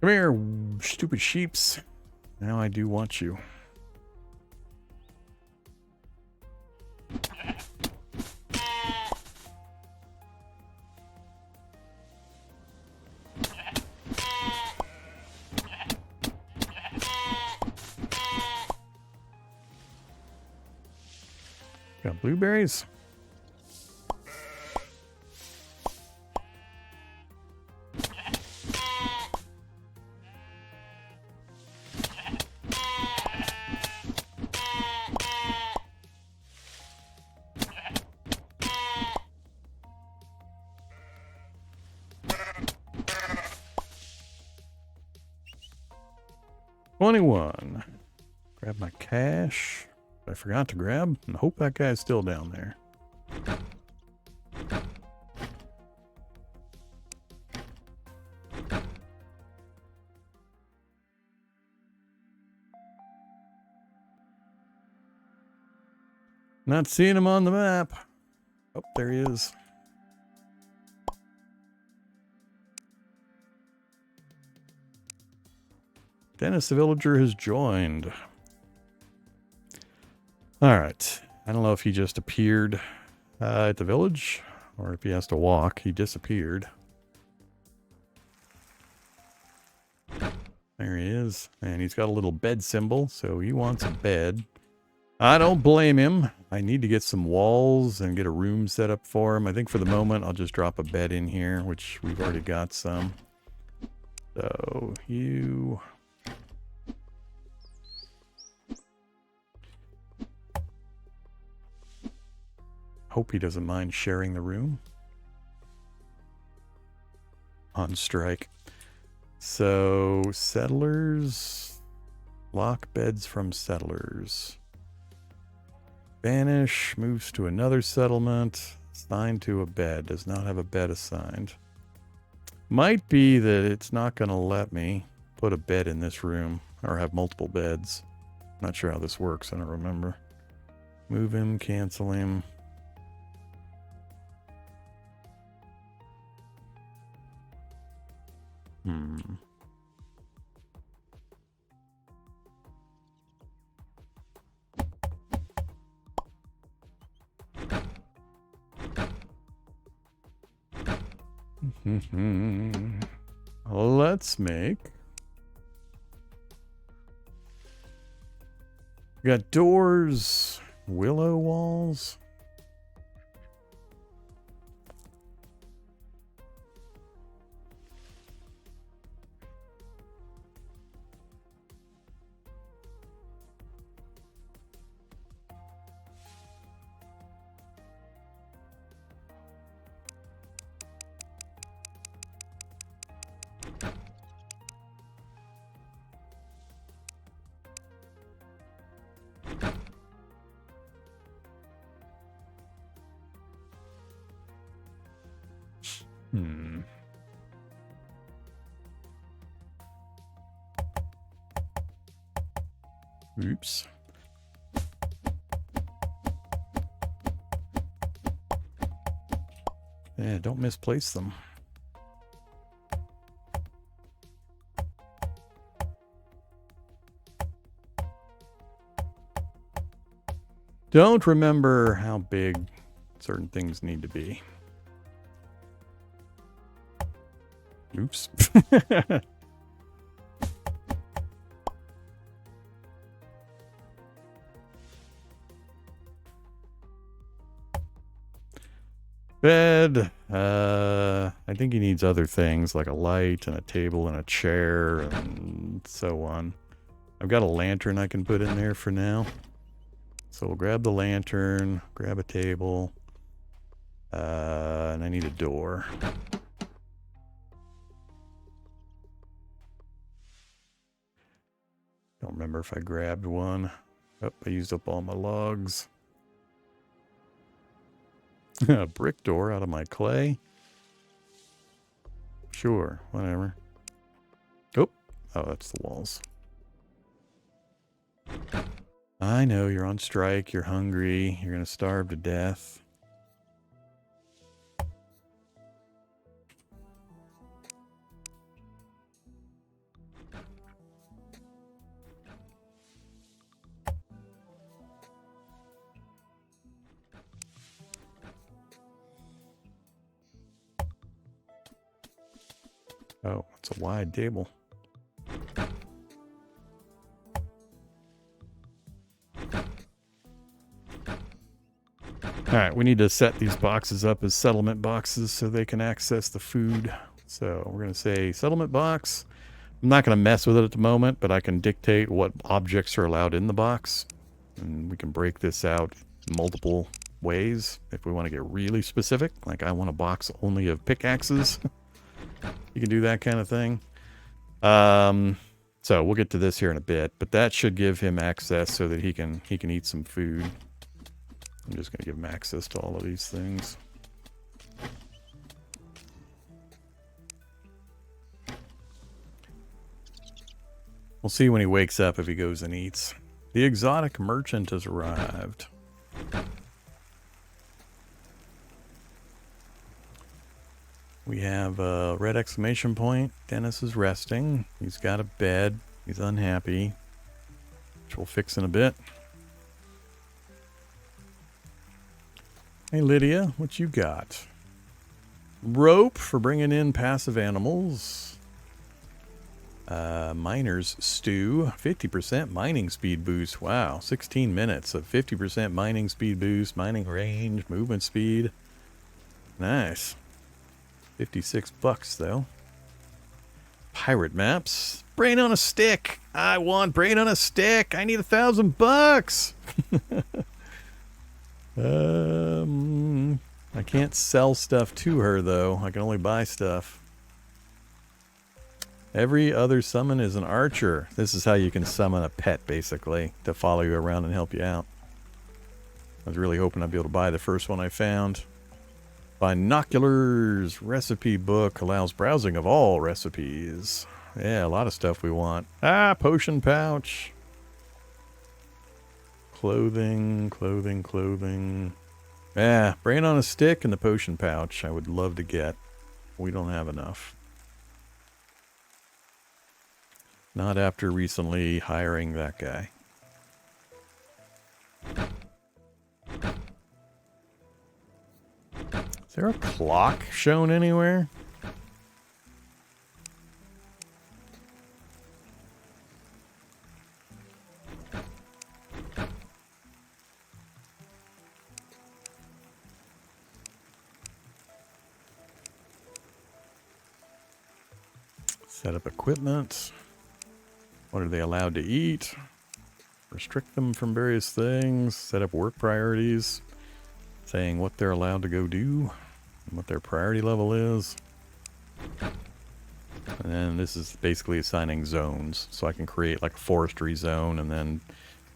Come here, stupid sheeps. Now I do want you. Got blueberries? $21. Grab my cash. I forgot to grab, and hope that guy's still down there. Not seeing him on the map. Oh, there he is. Dennis the villager has joined. Alright. I don't know if he just appeared at the village or if he has to walk. He disappeared. There he is. And he's got a little bed symbol, so he wants a bed. I don't blame him. I need to get some walls and get a room set up for him. I think for the moment I'll just drop a bed in here, which we've already got some. So you... Hope he doesn't mind sharing the room. On strike. So, settlers. Lock beds from settlers. Banish. Moves to another settlement. Assigned to a bed. Does not have a bed assigned. Might be that it's not going to let me put a bed in this room. Or have multiple beds. Not sure how this works. I don't remember. Move him. Cancel him. Let's make... We got doors, willow walls. Oops. Yeah, don't misplace them. Don't remember how big certain things need to be. Oops. Bed. I think he needs other things like a light and a table and a chair and so on. I've got a lantern I can put in there for now. So we'll grab the lantern, grab a table, and I need a door. Don't remember if I grabbed one. Oh, I used up all my logs. A brick door out of my clay. Sure, whatever. Oh, that's the walls. I know you're on strike, you're hungry, you're gonna starve to death. Oh, it's a wide table. All right, we need to set these boxes up as settlement boxes so they can access the food. So we're going to say settlement box. I'm not going to mess with it at the moment, but I can dictate what objects are allowed in the box. And we can break this out multiple ways if we want to get really specific. Like I want a box only of pickaxes. You can do that kind of thing. So we'll get to this here in a bit, but that should give him access so that he can eat some food. I'm just going to give him access to all of these things. We'll see when he wakes up if he goes and eats. The exotic merchant has arrived. We have a red exclamation point. Dennis is resting. He's got a bed. He's unhappy, which we'll fix in a bit. Hey, Lydia, what you got? Rope for bringing in passive animals. Miner's stew. 50% mining speed boost. Wow, 16 minutes of 50% mining speed boost, mining range, movement speed. Nice. 56 bucks, though. Pirate maps. Brain on a stick. I want brain on a stick. I need $1,000. I can't sell stuff to her, though. I can only buy stuff. Every other summon is an archer. This is how you can summon a pet, basically, to follow you around and help you out. I was really hoping I'd be able to buy the first one I found. Binoculars. Recipe book allows browsing of all recipes. Yeah, a lot of stuff we want. Ah, potion pouch. Clothing. Yeah, brain on a stick and the potion pouch I would love to get. We don't have enough. Not after recently hiring that guy. Is there a clock shown anywhere? Set up equipment. What are they allowed to eat? Restrict them from various things. Set up work priorities. Saying what they're allowed to go do. And what their priority level is. And then this is basically assigning zones. So I can create like a forestry zone and then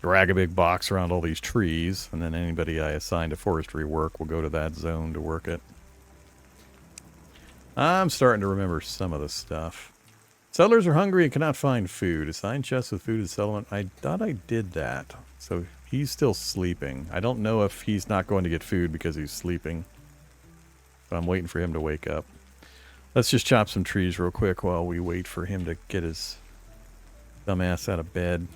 drag a big box around all these trees. And then anybody I assign to forestry work will go to that zone to work it. I'm starting to remember some of this stuff. Settlers are hungry and cannot find food. Assign chests with food to settlement. I thought I did that. So he's still sleeping. I don't know if he's not going to get food because he's sleeping. But I'm waiting for him to wake up. Let's just chop some trees real quick while we wait for him to get his dumb ass out of bed.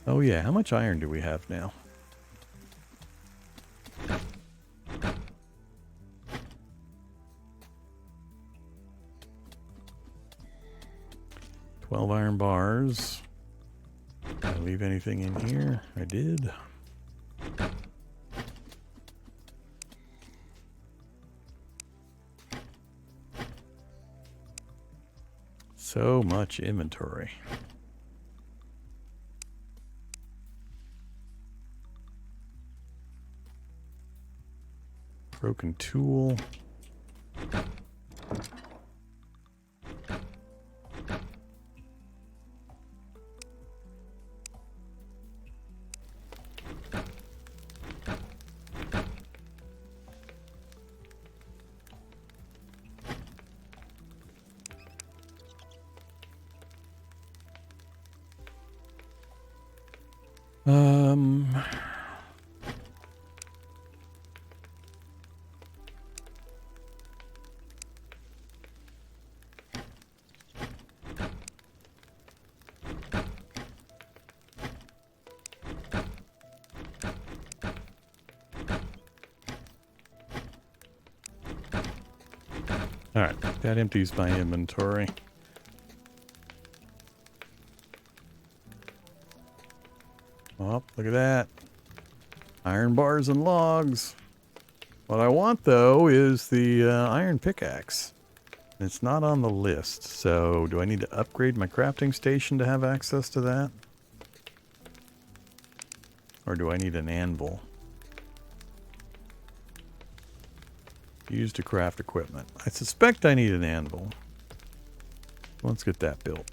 Oh yeah, how much iron do we have now? $12 iron bars. Did I leave anything in here? I did. So much inventory. Broken tool. Alright, that empties my inventory. Oh, look at that. Iron bars and logs. What I want, though, is the iron pickaxe. It's not on the list, so do I need to upgrade my crafting station to have access to that? Or do I need an anvil? Used to craft equipment. I suspect I need an anvil. Let's get that built.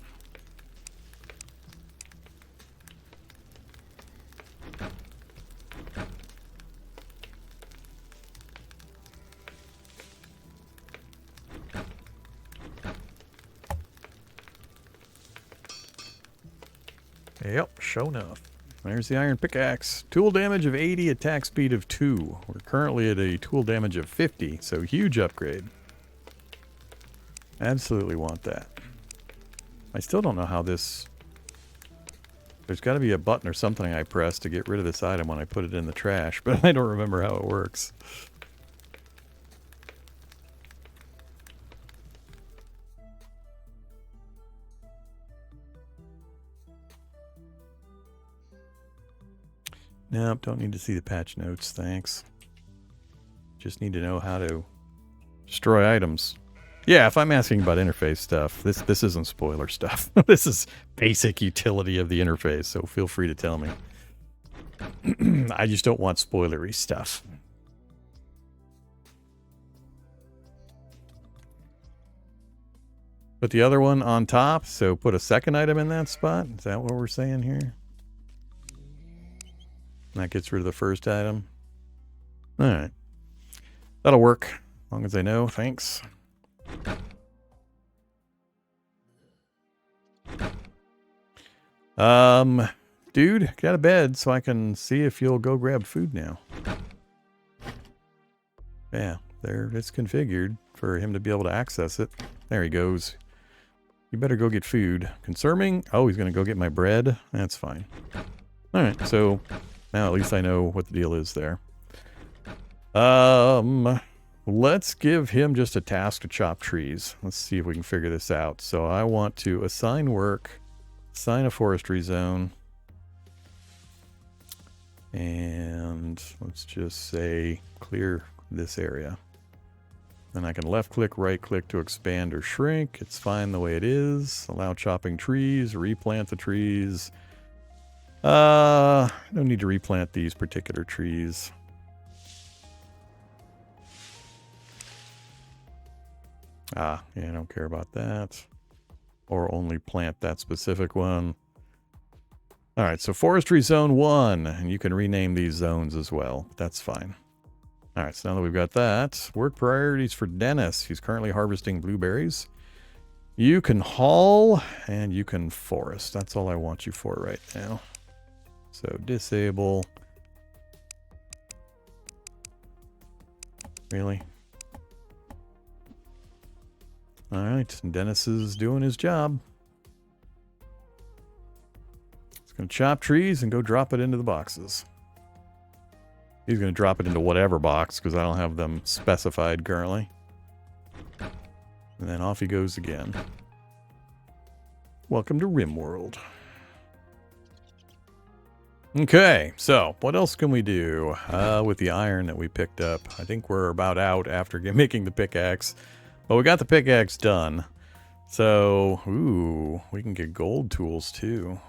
Yep, sure enough. There's the iron pickaxe. Tool damage of 80, attack speed of 2. We're currently at a tool damage of 50, so huge upgrade. Absolutely want that. I still don't know how this... There's got to be a button or something I press to get rid of this item when I put it in the trash, but I don't remember how it works. Nope, don't need to see the patch notes, thanks. Just need to know how to destroy items. Yeah, if I'm asking about interface stuff, this isn't spoiler stuff. This is basic utility of the interface, so feel free to tell me. I just don't want spoilery stuff. Put the other one on top, so put a second item in that spot? Is that what we're saying here? That gets rid of the first item. Alright. That'll work. As long as I know. Thanks. Dude, get out of bed so I can see if you'll go grab food now. Yeah, there it's configured for him to be able to access it. There he goes. You better go get food. Concerning? Oh, he's going to go get my bread? That's fine. Alright, so... Now at least I know what the deal is there. Let's give him just a task to chop trees. Let's see if we can figure this out. So I want to assign work, assign a forestry zone, and let's just say clear this area. Then I can left click, right click to expand or shrink. It's fine the way it is. Allow chopping trees, replant the trees. I don't need to replant these particular trees. Yeah, I don't care about that. Or only plant that specific one. Alright, so Forestry Zone 1. And you can rename these zones as well. That's fine. Alright, so now that we've got that, work priorities for Dennis. He's currently harvesting blueberries. You can haul, and you can forest. That's all I want you for right now. So disable. Really? Alright, Dennis is doing his job. He's going to chop trees and go drop it into the boxes. He's going to drop it into whatever box because I don't have them specified currently. And then off he goes again. Welcome to Rimworld. Okay, so what else can we do with the iron that we picked up? I think we're about out after making the pickaxe. But we got the pickaxe done. So, ooh, we can get gold tools too.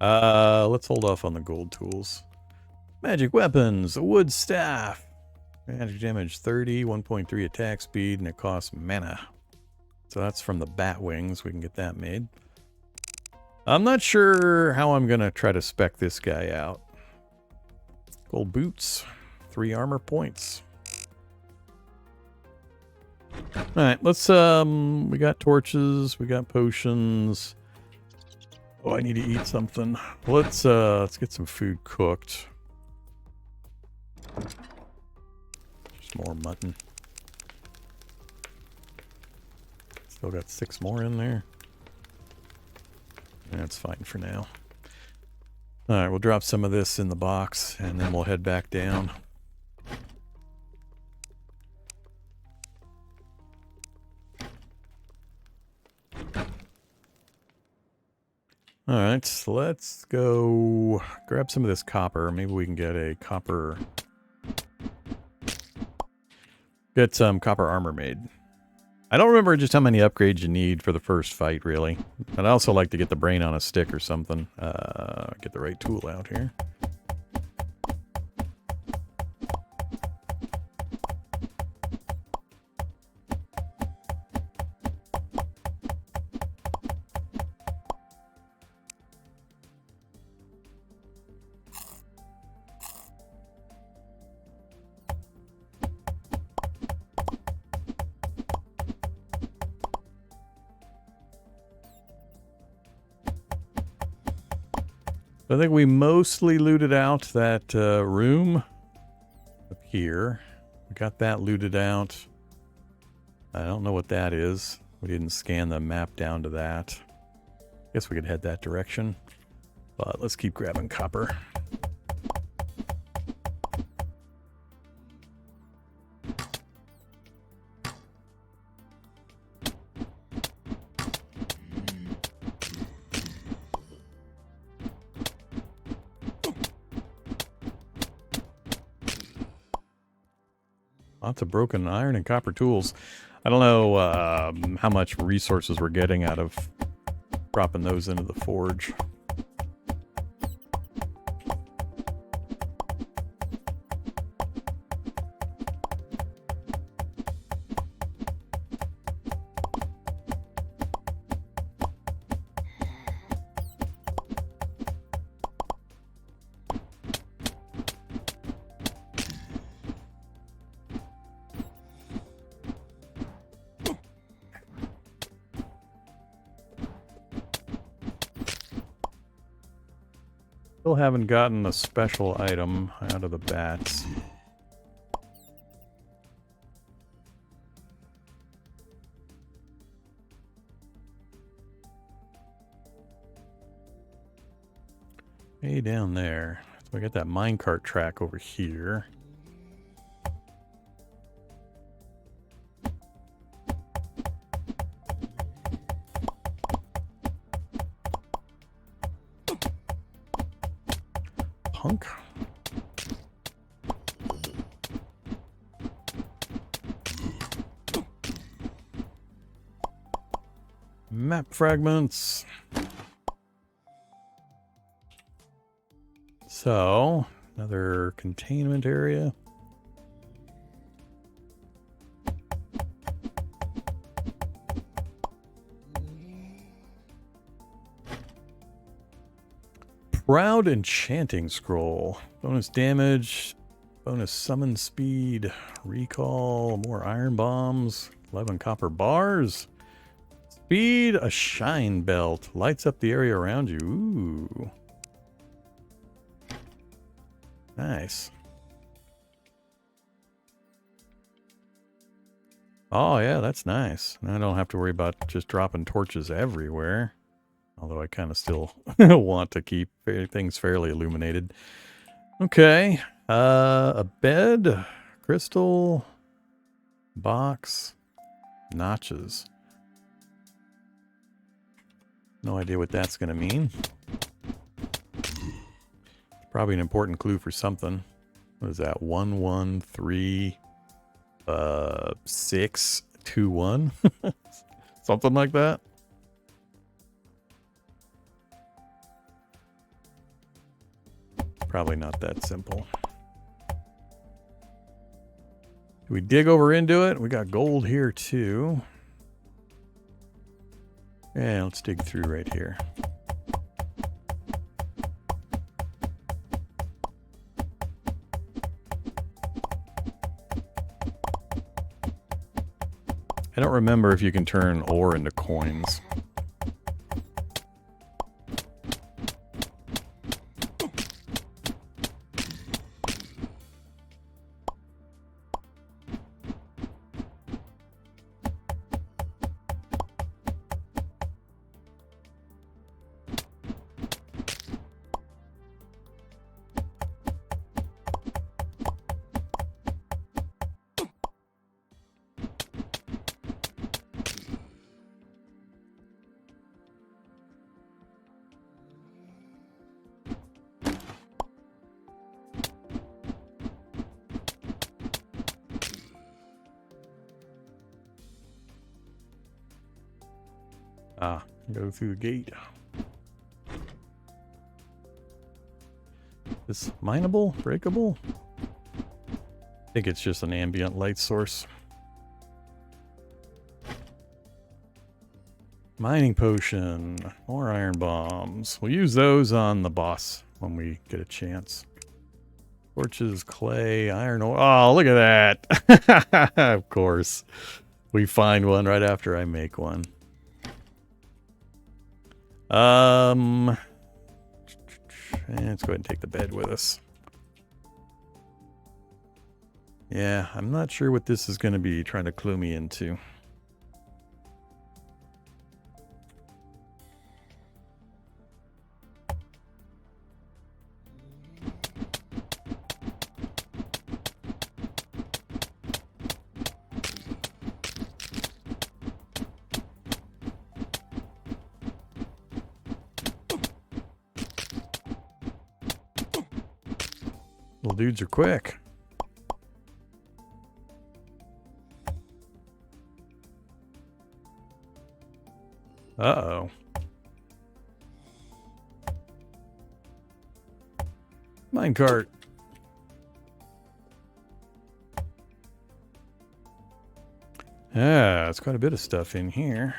Let's hold off on the gold tools. Magic weapons, a wood staff. Magic damage 30, 1.3 attack speed, and it costs mana. So that's from the bat wings. We can get that made. I'm not sure how I'm going to try to spec this guy out. Gold boots, 3 armor points. Alright, let's, we got torches, we got potions. Oh, I need to eat something. Let's get some food cooked. Just more mutton. Still got 6 more in there. That's fine for now. Alright, we'll drop some of this in the box, and then we'll head back down. All right, so let's go grab some of this copper. Maybe we can get a copper... Get some copper armor made. I don't remember just how many upgrades you need for the first fight, really. I'd also like to get the brain on a stick or something. Get the right tool out here. I think we mostly looted out that room up here. We got that looted out. I don't know what that is. We didn't scan the map down to that. Guess we could head that direction. But let's keep grabbing copper. Lots of broken iron and copper tools. I don't know how much resources we're getting out of dropping those into the forge. Still haven't gotten a special item out of the bats. Way down there. So we got that minecart track over here. Punk. Map fragments. So, another containment area. Proud Enchanting Scroll. Bonus damage, bonus summon speed, recall, more iron bombs, 11 copper bars, speed, a shine belt, lights up the area around you. Ooh. Nice. Oh yeah, that's nice. I don't have to worry about just dropping torches everywhere. Although I kind of still want to keep things fairly illuminated. Okay. A bed, crystal, box, notches. No idea what that's going to mean. Probably an important clue for something. What is that? 113 621? Something like that. Probably not that simple. Do we dig over into it? We got gold here too. Yeah, let's dig through right here. I don't remember if you can turn ore into coins. Ah, go through the gate. This mineable? Breakable? I think it's just an ambient light source. Mining potion. More iron bombs. We'll use those on the boss when we get a chance. Torches, clay, iron ore. Oh, look at that. Of course. We find one right after I make one. Let's go ahead and take the bed with us. Yeah, I'm not sure what this is going to be trying to clue me into. Little dudes are quick. Uh-oh. Minecart. Yeah, it's quite a bit of stuff in here.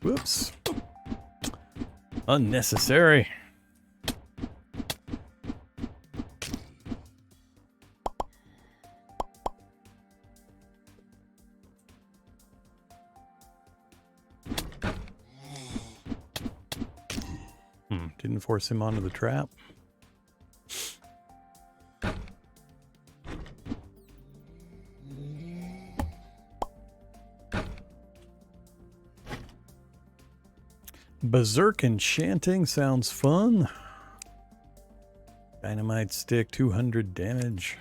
Whoops. Unnecessary. Didn't force him onto the trap. Berserk enchanting sounds fun. Dynamite stick, 200 damage.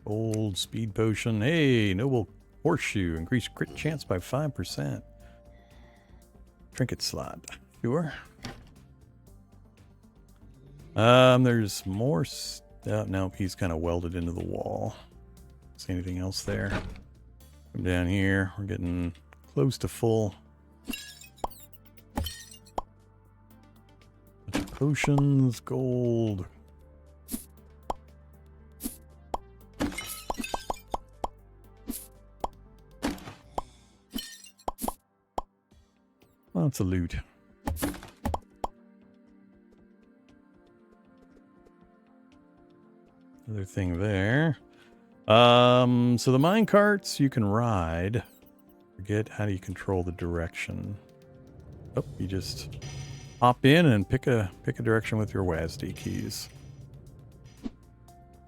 Old speed potion. Hey, noble horseshoe. Increase crit chance by 5%. Trinket slot. Sure. There's more stuff. Nope, he's kind of welded into the wall. See anything else there? Come down here. We're getting close to full. Potions, gold. Lots of loot. Another thing there. So the mine carts you can ride. Forget how do you control the direction. Oh, you just hop in and pick a direction with your WASD keys.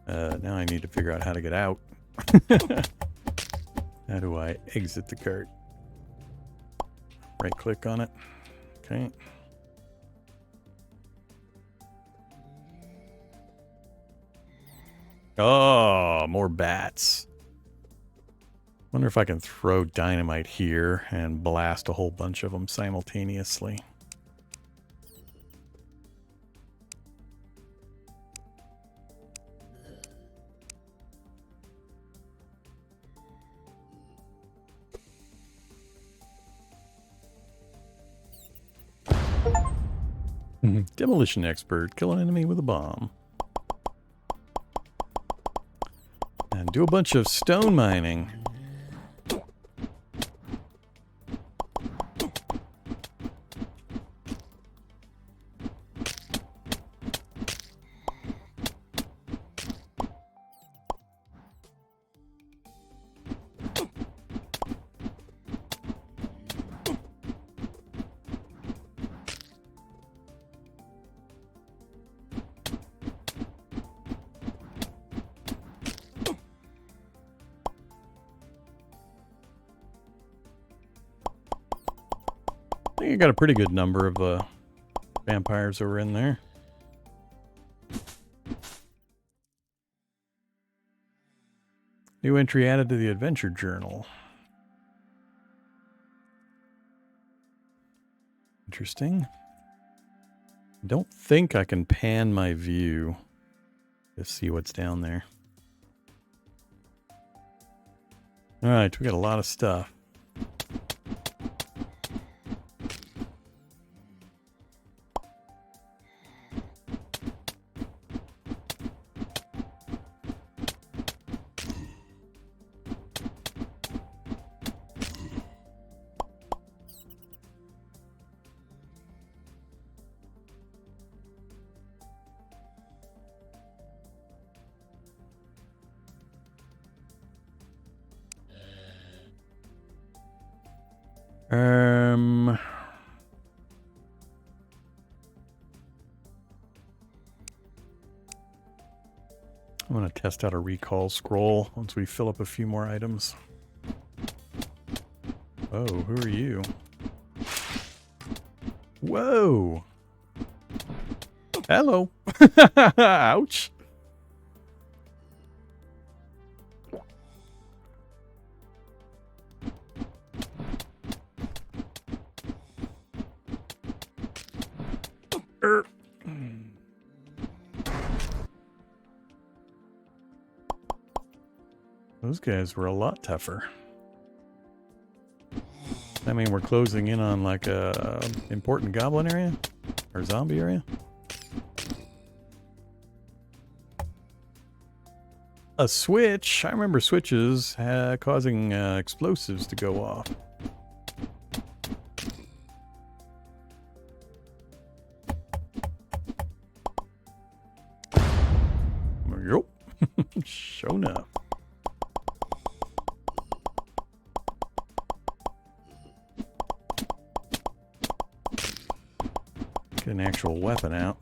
Now I need to figure out how to get out. How do I exit the cart? Right click on it. Okay. Oh, more bats. Wonder if I can throw dynamite here and blast a whole bunch of them simultaneously. Demolition expert. Kill an enemy with a bomb. And do a bunch of stone mining. I think I got a pretty good number of vampires that were in there. New entry added to the adventure journal. Interesting. I don't think I can pan my view to see what's down there. All right, we got a lot of stuff. I'm going to test out a recall scroll once we fill up a few more items. Oh, who are you? Whoa! Hello! Ouch! Those guys were a lot tougher. I mean, we're closing in on like a important goblin area? Or zombie area? A switch! I remember switches causing explosives to go off. Yup. Sure enough. Get an actual weapon out.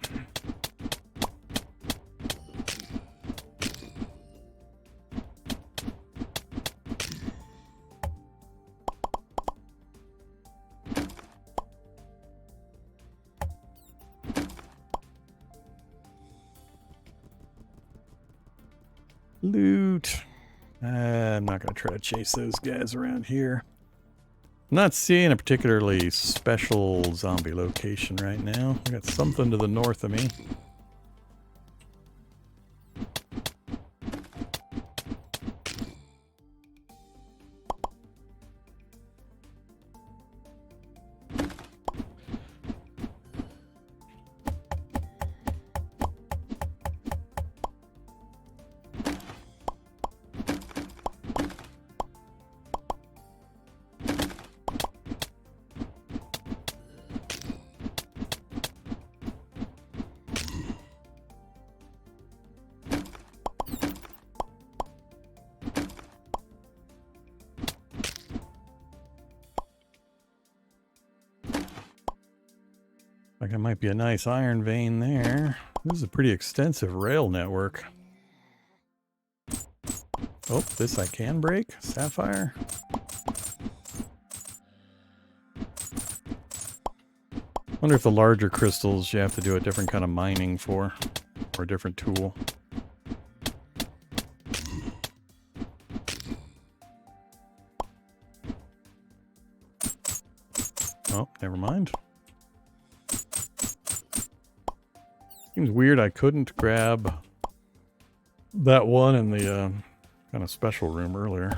Loot. I'm not going to try to chase those guys around here. I'm not seeing a particularly special zombie location right now. I got something to the north of me. Like there might be a nice iron vein there. This is a pretty extensive rail network. Oh, this I can break. Sapphire. Wonder if the larger crystals you have to do a different kind of mining for, or a different tool. Oh, never mind. Seems weird I couldn't grab that one in the kind of special room earlier.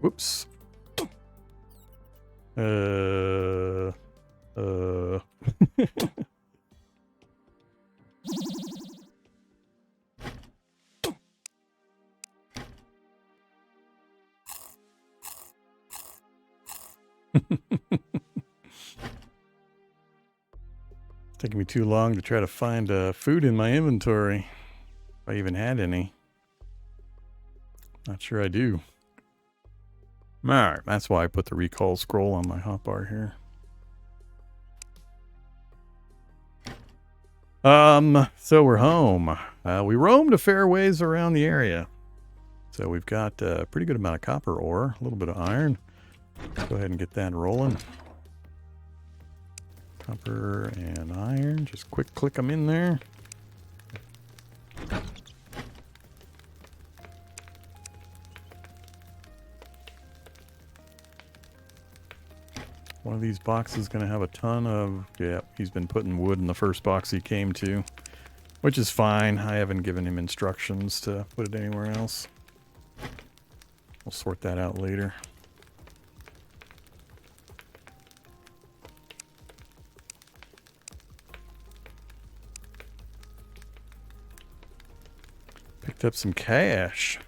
Whoops. Taking me too long to try to find food in my inventory. If I even had any. Not sure I do. Alright, that's why I put the recall scroll on my hotbar here. So we're home. We roamed a fair ways around the area. So we've got a pretty good amount of copper ore, a little bit of iron. Let's go ahead and get that rolling. Copper and iron, just quick click them in there. One of these boxes is going to have a ton of, yeah, he's been putting wood in the first box he came to, which is fine. I haven't given him instructions to put it anywhere else. We'll sort that out later. Picked up some cash.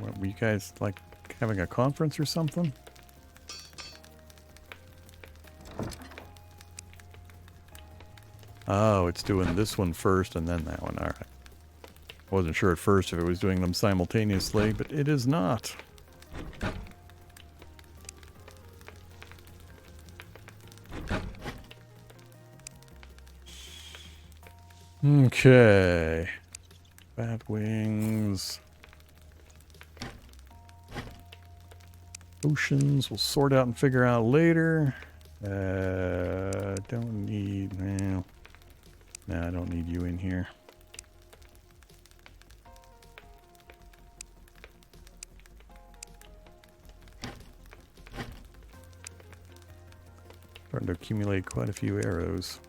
What, were you guys like having a conference or something? Oh, it's doing this one first and then that one. All right. Wasn't sure at first if it was doing them simultaneously, but it is not. Okay. Bat wings. Oceans we'll sort out and figure out later. Don't need... Well, no, I don't need you in here. Starting to accumulate quite a few arrows.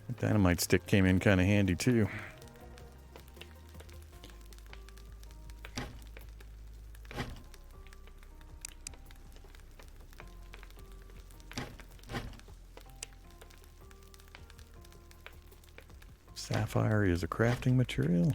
The dynamite stick came in kind of handy too. Sapphire is a crafting material.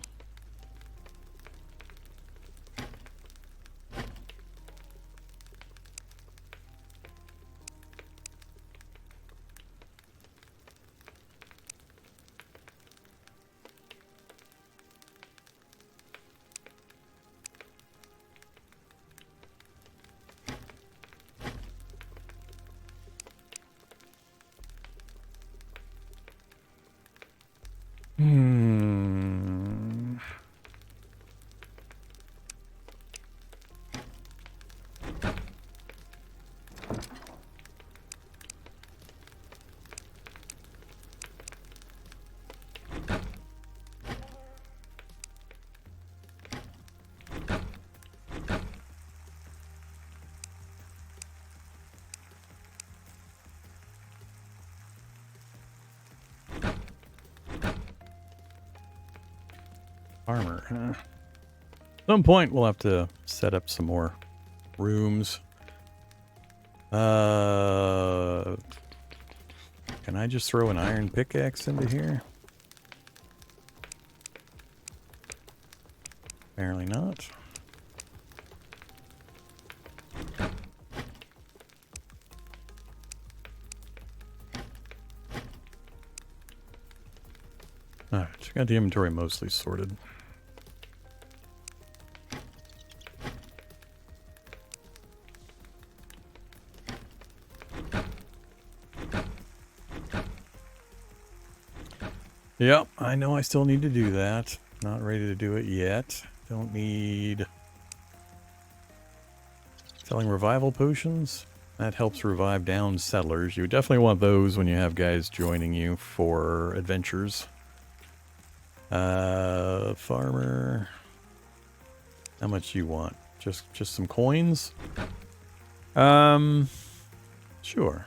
Armor, huh? At some point we'll have to set up some more rooms. Can I just throw an iron pickaxe into here? Apparently not. Alright, got the inventory mostly sorted. Yep, I know I still need to do that. Not ready to do it yet. Don't need... Selling revival potions. That helps revive down settlers. You definitely want those when you have guys joining you for adventures. Farmer. How much do you want? Just some coins? Sure.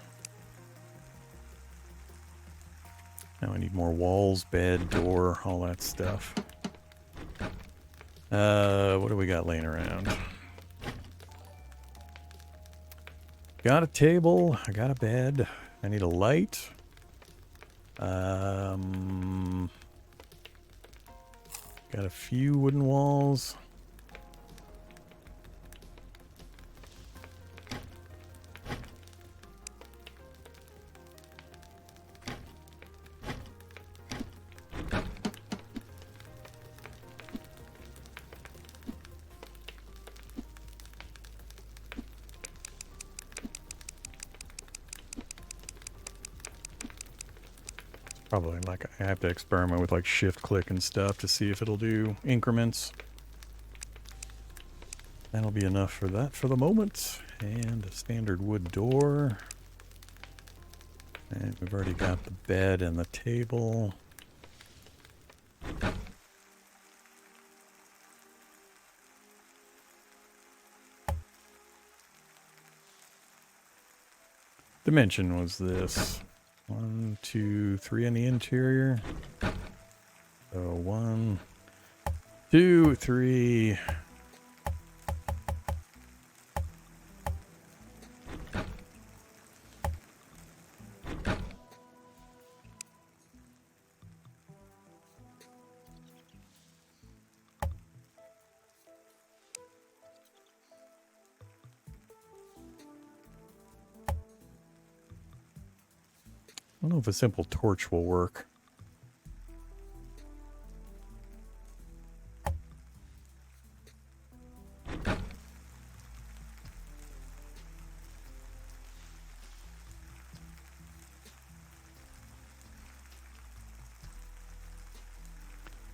Now I need more walls, bed, door, all that stuff. What do we got laying around? Got a table. I got a bed. I need a light. Got a few wooden walls. Probably like I have to experiment with like shift click and stuff to see if it'll do increments. That'll be enough for that for the moment. And a standard wood door. And we've already got the bed and the table. Dimension was this. 1, 2, 3 in the interior. So 1, 2, 3. I don't know if a simple torch will work.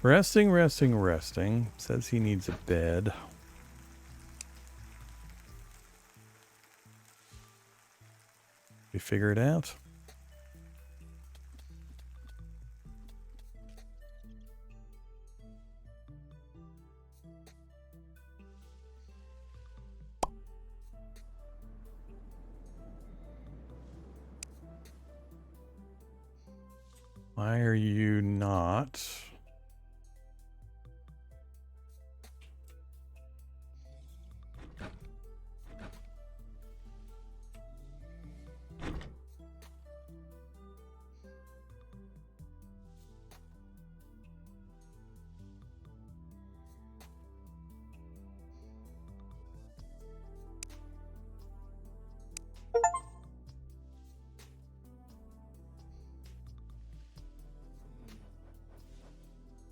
Resting, resting, resting. Says he needs a bed. We figure it out. Why are you not?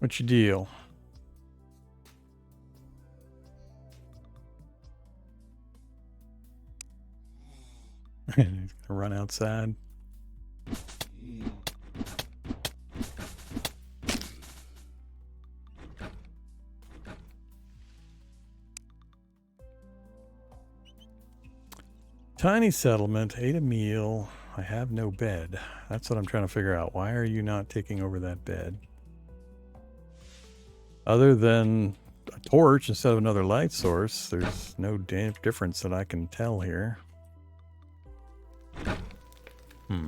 What's your deal? He's gonna run outside. Tiny settlement, ate a meal. I have no bed. That's what I'm trying to figure out. Why are you not taking over that bed? Other than a torch instead of another light source, there's no damn difference that I can tell here. I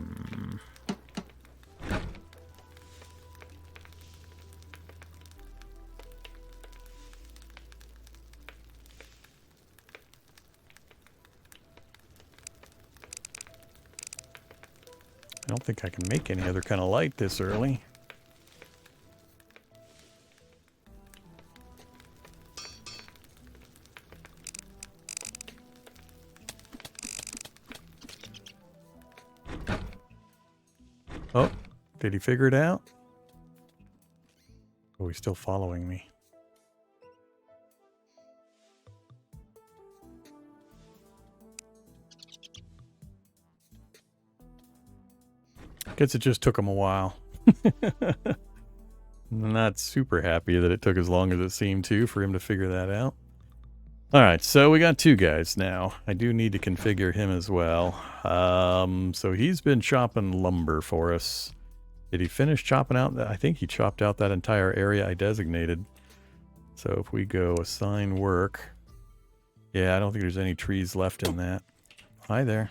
don't think I can make any other kind of light this early. Oh, did he figure it out? Oh, he's still following me. Guess it just took him a while. Not super happy that it took as long as it seemed to for him to figure that out. Alright, so we got 2 guys now. I do need to configure him as well. So he's been chopping lumber for us. Did he finish chopping out? I think he chopped out that entire area I designated. So if we go assign work. Yeah, I don't think there's any trees left in that. Hi there.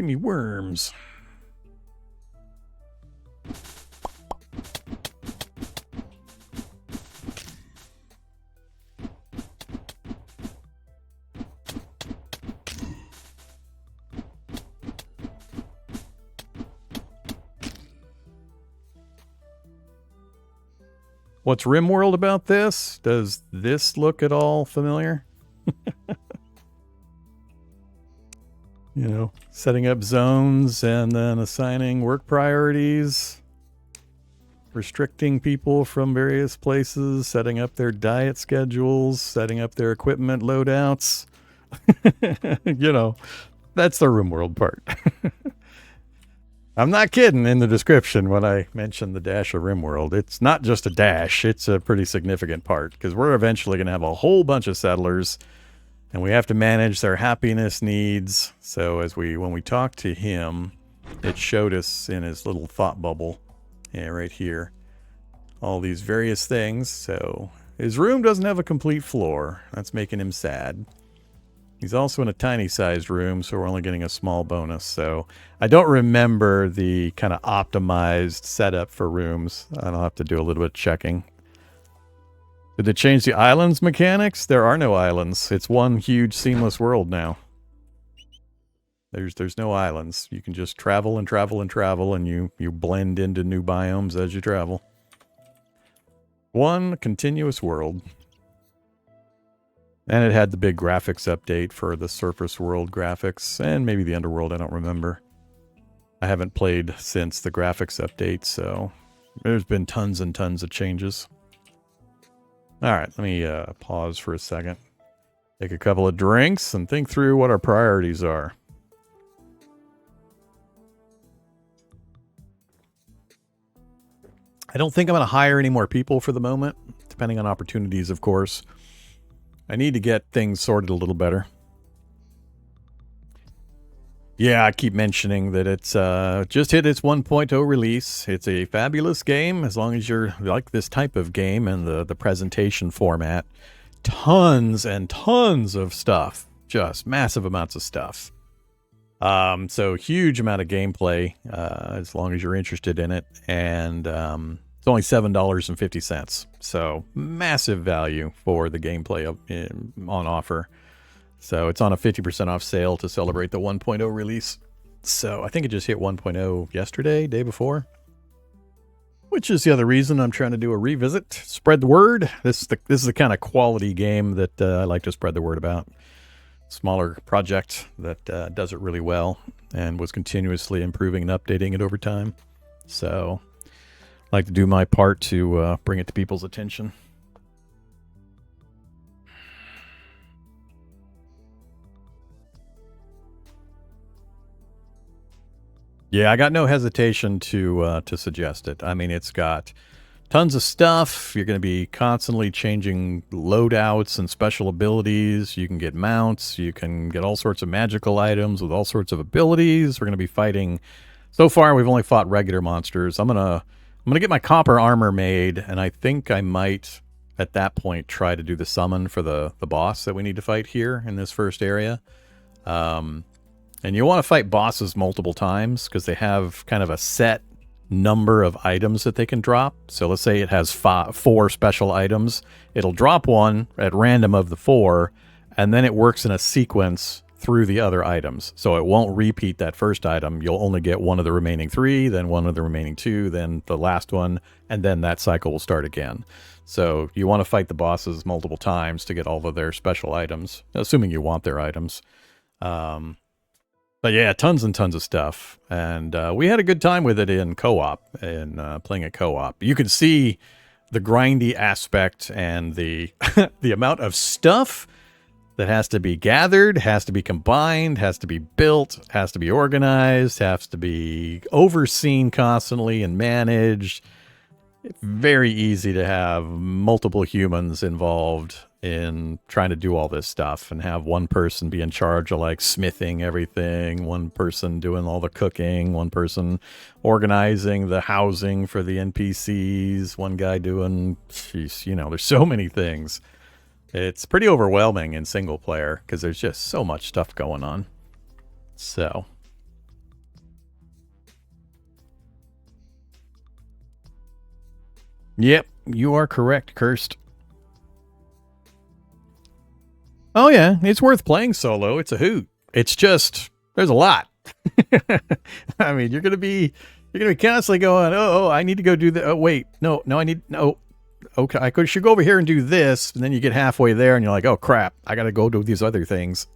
me worms. What's Rimworld about this? Does this look at all familiar? You know, setting up zones and then assigning work priorities, restricting people from various places, setting up their diet schedules, setting up their equipment loadouts. You know, that's the Rimworld part. I'm not kidding in the description when I mentioned the dash of Rimworld. It's not just a dash, it's a pretty significant part, because we're eventually going to have a whole bunch of settlers, and we have to manage their happiness needs. So when we talked to him, it showed us in his little thought bubble, right here, all these various things. So his room doesn't have a complete floor. That's making him sad. He's also in a tiny sized room, so we're only getting a small bonus. So I don't remember the kind of optimized setup for rooms. I'll have to do a little bit of checking. Did they change the islands mechanics? There are no islands. It's one huge seamless world now. There's no islands. You can just travel and travel and travel, and you blend into new biomes as you travel. One continuous world. And it had the big graphics update for the surface world graphics, and maybe the underworld, I don't remember. I haven't played since the graphics update, so there's been tons and tons of changes. Alright, let me pause for a second. Take a couple of drinks and think through what our priorities are. I don't think I'm going to hire any more people for the moment, depending on opportunities, of course. I need to get things sorted a little better. Yeah, I keep mentioning that it's just hit its 1.0 release. It's a fabulous game, as long as you're like this type of game and the presentation format. Tons and tons of stuff. Just massive amounts of stuff. So huge amount of gameplay, as long as you're interested in it. And it's only $7.50. So massive value for the gameplay on offer. So it's on a 50% off sale to celebrate the 1.0 release. So I think it just hit 1.0 yesterday, day before. Which is the other reason I'm trying to do a revisit. Spread the word. This is the kind of quality game that I like to spread the word about. Smaller project that does it really well and was continuously improving and updating it over time. So I like to do my part to bring it to people's attention. Yeah, I got no hesitation to suggest it. I mean, it's got tons of stuff. You're going to be constantly changing loadouts and special abilities. You can get mounts. You can get all sorts of magical items with all sorts of abilities. We're going to be fighting. So far, we've only fought regular monsters. I'm gonna get my copper armor made, and I think I might, at that point, try to do the summon for the boss that we need to fight here in this first area. And you want to fight bosses multiple times because they have kind of a set number of items that they can drop. So let's say it has 4 special items. It'll drop one at random of the 4, and then it works in a sequence through the other items. So it won't repeat that first item. You'll only get one of the remaining 3, then one of the remaining 2, then the last one, and then that cycle will start again. So you want to fight the bosses multiple times to get all of their special items, assuming you want their items. But yeah, tons and tons of stuff. And we had a good time with it in co-op, playing a co-op. You can see the grindy aspect and the the amount of stuff that has to be gathered, has to be combined, has to be built, has to be organized, has to be overseen constantly and managed. It's very easy to have multiple humans involved in trying to do all this stuff and have one person be in charge of like smithing everything, one person doing all the cooking, one person organizing the housing for the NPCs, one guy doing, you know, there's so many things. It's pretty overwhelming in single player because there's just so much stuff going on. So Yep, you are correct, Cursed. Oh yeah, it's worth playing solo. It's a hoot. It's just there's a lot. I mean, you're gonna be constantly going, oh, I need to go do that. Oh wait, no, I need no. Okay, should go over here and do this, and then you get halfway there, and you're like, oh crap, I gotta go do these other things.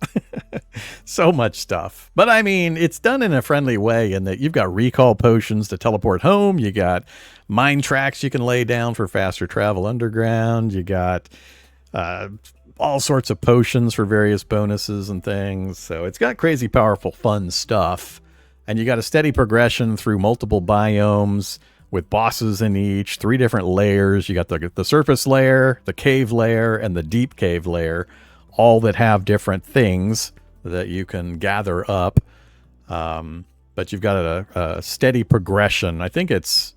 So much stuff. But I mean, it's done in a friendly way in that you've got recall potions to teleport home. You got mine tracks you can lay down for faster travel underground. You got all sorts of potions for various bonuses and things. So it's got crazy powerful fun stuff. And you got a steady progression through multiple biomes with bosses in each, 3 different layers. You got the surface layer, the cave layer, and the deep cave layer, all that have different things that you can gather up. But you've got a steady progression. I think it's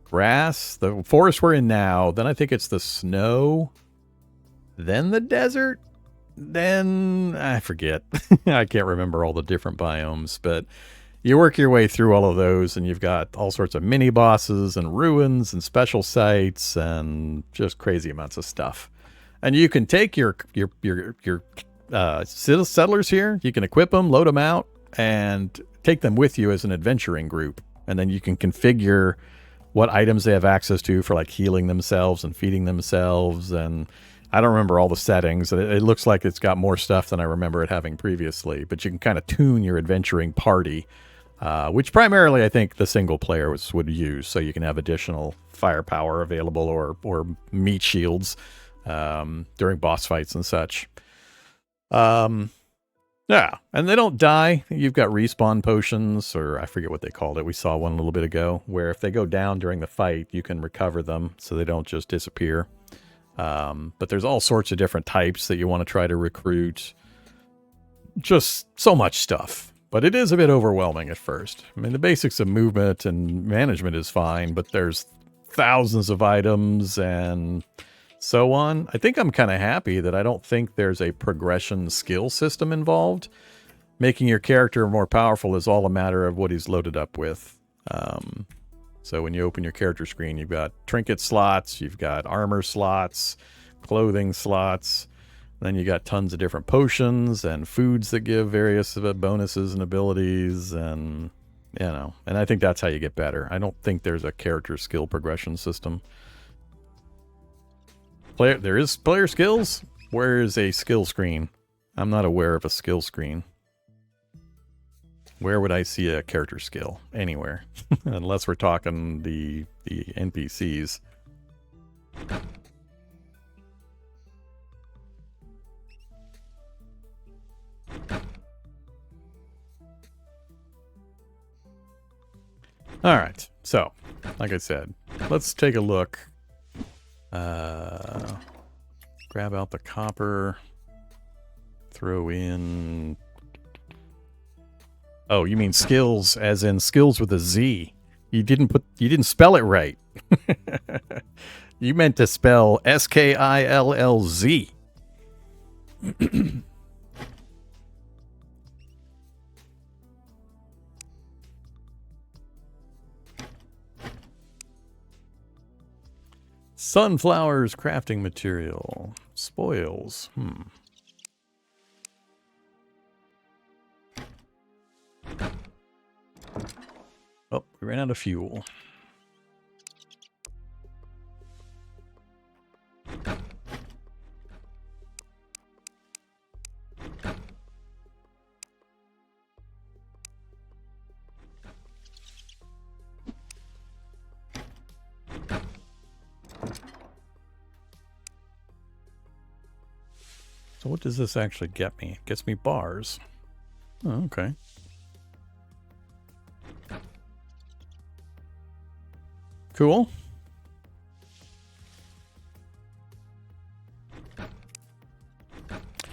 grass, the forest we're in now, then I think it's the snow, then the desert, then I forget. I can't remember all the different biomes, but you work your way through all of those, and you've got all sorts of mini bosses and ruins and special sites and just crazy amounts of stuff. And you can take your settlers here. You can equip them, load them out, and take them with you as an adventuring group. And then you can configure what items they have access to for like healing themselves and feeding themselves. And I don't remember all the settings. It looks like it's got more stuff than I remember it having previously. But you can kind of tune your adventuring party. Which primarily I think the single player would use, so you can have additional firepower available or meat shields during boss fights and such. Yeah, and they don't die. You've got respawn potions, or I forget what they called it. We saw one a little bit ago, where if they go down during the fight, you can recover them so they don't just disappear. But there's all sorts of different types that you want to try to recruit. Just so much stuff. But it is a bit overwhelming at first. I mean, the basics of movement and management is fine, but there's thousands of items and so on. I think I'm kind of happy that I don't think there's a progression skill system involved. Making your character more powerful is all a matter of what he's loaded up with. So when you open your character screen, you've got trinket slots, you've got armor slots, clothing slots. Then you got tons of different potions and foods that give various bonuses and abilities, and and I think that's how you get better. I don't think there's a character skill progression system. There is player skills. Where is a skill screen? I'm not aware of a skill screen. Where would I see a character skill? Anywhere, unless we're talking the NPCs. All right, so like I said, let's take a look. Grab out the copper. Throw in. Oh, you mean skills, as in skills with a Z? You didn't spell it right. You meant to spell SKILLZ. Sunflowers crafting material. Spoils. Oh, we ran out of fuel. So what does this actually get me? It gets me bars. Oh, okay. Cool.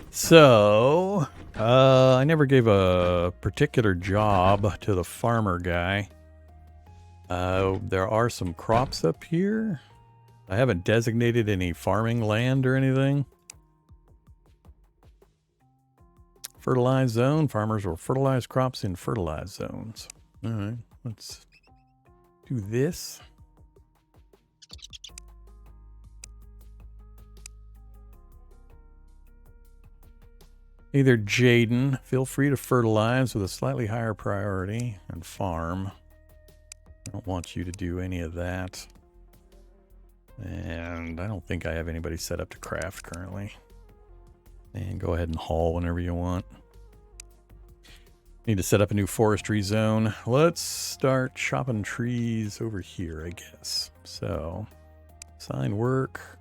So, I never gave a particular job to the farmer guy. There are some crops up here. I haven't designated any farming land or anything. Fertilized zone. Farmers will fertilize crops in fertilized zones. All right, let's do this. Hey there, Jaden. Feel free to fertilize with a slightly higher priority and farm. I don't want you to do any of that. And I don't think I have anybody set up to craft currently. And go ahead and haul whenever you want. Need to set up a new forestry zone. Let's start chopping trees over here, I guess. So, sign work,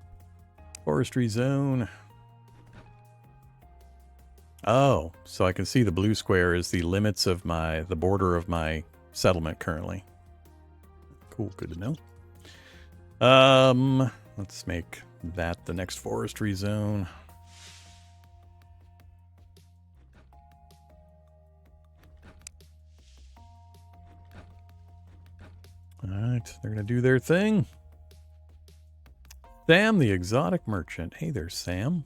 forestry zone. Oh, so I can see the blue square is the limits of the border of my settlement currently. Cool, good to know. Let's make that the next forestry zone. Alright, they're going to do their thing. Sam, the exotic merchant. Hey there, Sam.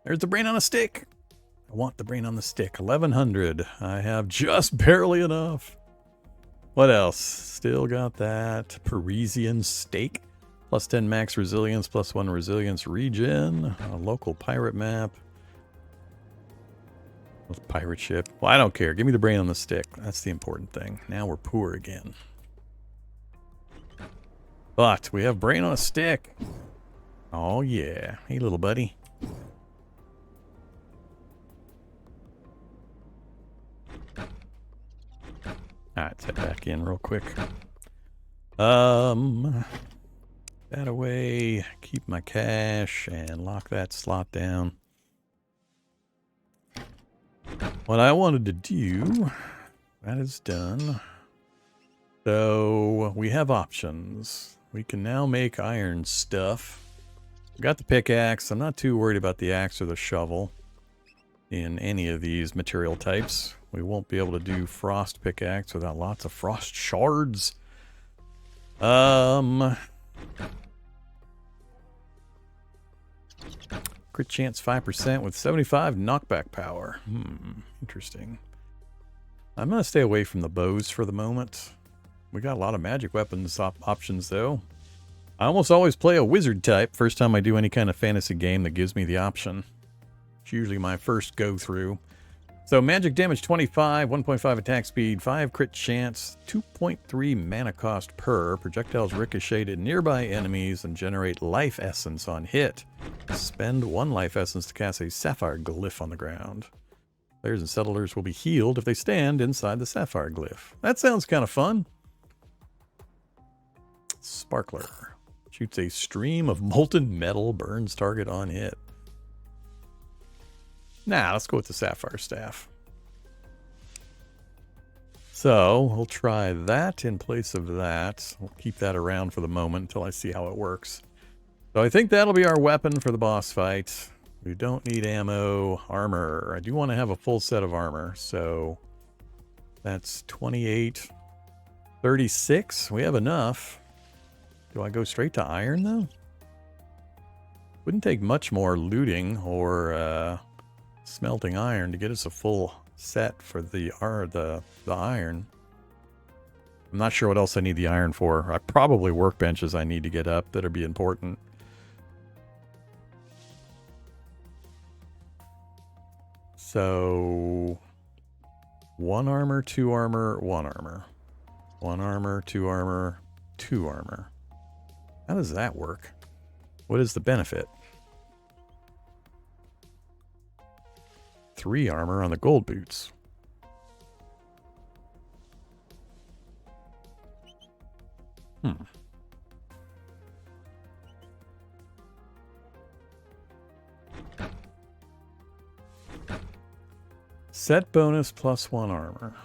There's the brain on a stick. I want the brain on the stick. 1100. I have just barely enough. What else? Still got that Parisian steak. Plus 10 max resilience, plus 1 resilience regen. A local pirate map. With pirate ship. Well, I don't care. Give me the brain on the stick. That's the important thing. Now we're poor again. But we have brain on a stick. Oh, yeah. Hey, little buddy. Alright, let's head back in real quick. That away. Keep my cash and lock that slot down. What I wanted to do, that is done. So we have options. We can now make iron stuff. Got the pickaxe. I'm not too worried about the axe or the shovel in any of these material types. We won't be able to do frost pickaxe without lots of frost shards. Crit chance 5% with 75 knockback power. Interesting. I'm going to stay away from the bows for the moment. We got a lot of magic weapons options, though. I almost always play a wizard type first time I do any kind of fantasy game that gives me the option. It's usually my first go-through. So magic damage 25, 1.5 attack speed, 5 crit chance, 2.3 mana cost per. Projectiles ricochet at nearby enemies and generate life essence on hit. Spend 1 life essence to cast a sapphire glyph on the ground. Players and settlers will be healed if they stand inside the sapphire glyph. That sounds kind of fun. Sparkler. Shoots a stream of molten metal, burns target on hit. Nah, let's go with the sapphire staff. So, we'll try that in place of that. We'll keep that around for the moment until I see how it works. So I think that'll be our weapon for the boss fight. We don't need ammo, armor. I do want to have a full set of armor, so that's 28, 36. We have enough. Do I go straight to iron, though? Wouldn't take much more looting or smelting iron to get us a full set for the iron. I'm not sure what else I need the iron for. Probably workbenches I need to get up that'll be important. So 1 armor, 2 armor, 1 armor. 1 armor, 2 armor, 2 armor. How does that work? What is the benefit? 3 armor on the gold boots. Set bonus plus 1 armor.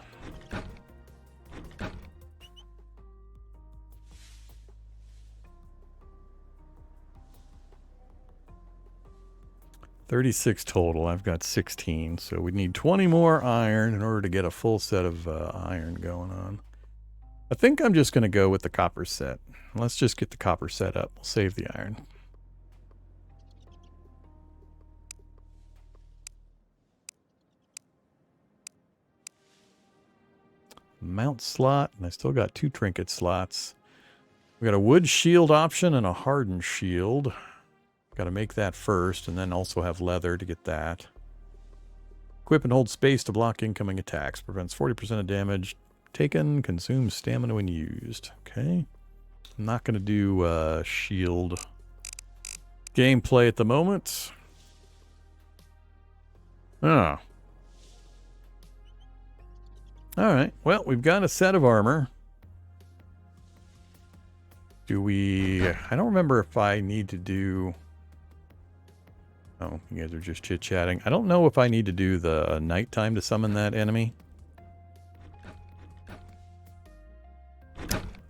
$36 total. I've got 16, so we need 20 more iron in order to get a full set of iron going on. I think I'm just going to go with the copper set. Let's just get the copper set up. We'll save the iron. Mount slot, and I still got 2 trinket slots. We got a wood shield option and a hardened shield. Got to make that first, and then also have leather to get that. Equip and hold space to block incoming attacks. Prevents 40% of damage taken. Consumes stamina when used. Okay. I'm not going to do shield gameplay at the moment. Oh. Alright. Well, we've got a set of armor. Do we... I don't remember if I need to do... Oh, you guys are just chit-chatting. I don't know if I need to do the nighttime to summon that enemy.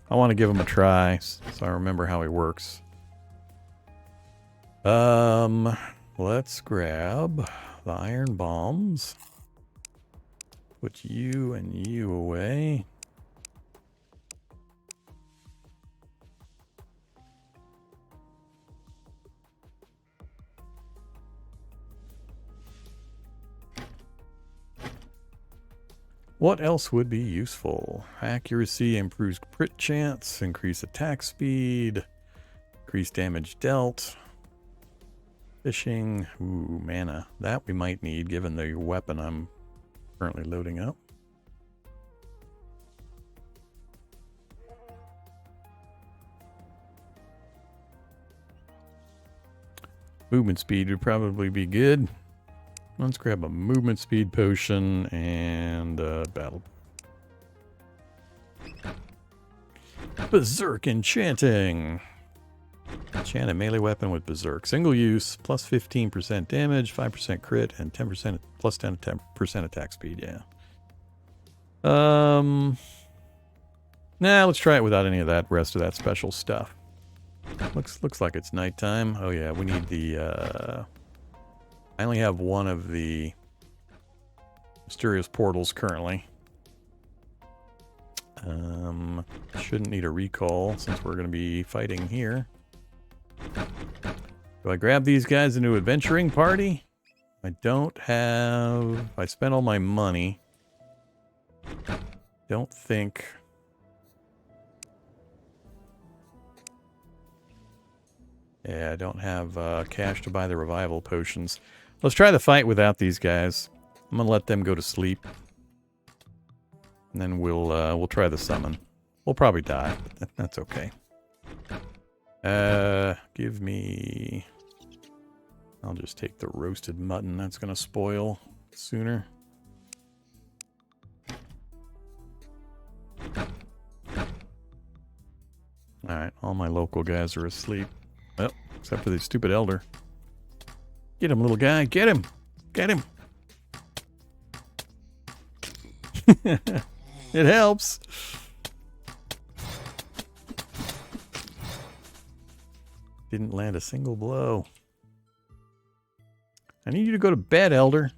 I want to give him a try, so I remember how he works. Let's grab the iron bombs. Put you and you away. What else would be useful? Accuracy improves crit chance, increase attack speed, increase damage dealt. Fishing, ooh, mana. That we might need given the weapon I'm currently loading up. Movement speed would probably be good. Let's grab a movement speed potion and battle. Berserk enchanting. Enchant a melee weapon with berserk. Single use, plus 15% damage, 5% crit, and 10% plus 10% attack speed. Yeah. Nah, let's try it without any of that rest of that special stuff. Looks like it's nighttime. Oh yeah, we need the I only have one of the mysterious portals currently. Shouldn't need a recall since we're going to be fighting here. Do I grab these guys into adventuring party? I don't have... I spent all my money. Don't think... Yeah, I don't have cash to buy the revival potions. Let's try the fight without these guys. I'm gonna let them go to sleep. And then we'll try the summon. We'll probably die, but that's okay. Give me... I'll just take the roasted mutton. That's gonna spoil sooner. Alright, all my local guys are asleep. Well, except for the stupid elder. Get him, little guy. Get him. Get him. It helps. Didn't land a single blow. I need you to go to bed, elder.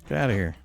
Get out of here.